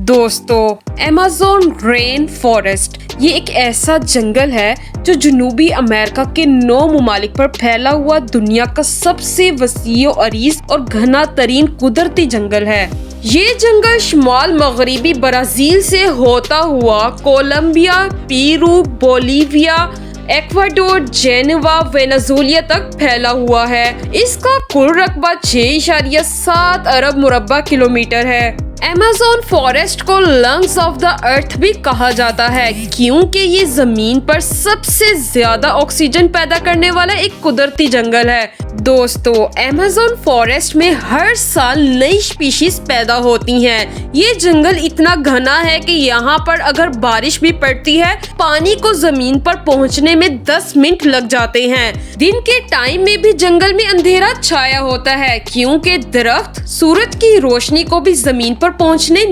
दोस्तों, Amazon rain forest ये एक ऐसा जंगल है जो जनूबी अमेरिका के 9 ममालिक पर फैला हुआ दुनिया का सबसे वसीओ अरीज और घना तरीन कुदरती जंगल है। ये जंगल शुमाल मगरिबी ब्राजील से होता हुआ Colombia, Peru, Bolivia, Ecuador, Geneva, Venezuela तक फैला हुआ है। इसका कुल रकबा 6.7 अरब मुरब्बा किलोमीटर है। अमेज़न फॉरेस्ट को लंग्स ऑफ द अर्थ भी कहा जाता है क्योंकि ये जमीन पर सबसे ज्यादा ऑक्सीजन पैदा करने वाला एक कुदरती जंगल है। दोस्तों, अमेज़न फॉरेस्ट में हर साल नई स्पीशीज पैदा होती हैं। ये जंगल इतना घना है कि यहाँ पर अगर बारिश भी पड़ती है, पानी को जमीन पर पहुँचने में 10 मिनट लग जाते हैं। दिन के टाइम में भी जंगल में अंधेरा छाया होता है क्योंकि दरख्त सूरज की रोशनी को भी जमीन पर पहुँचने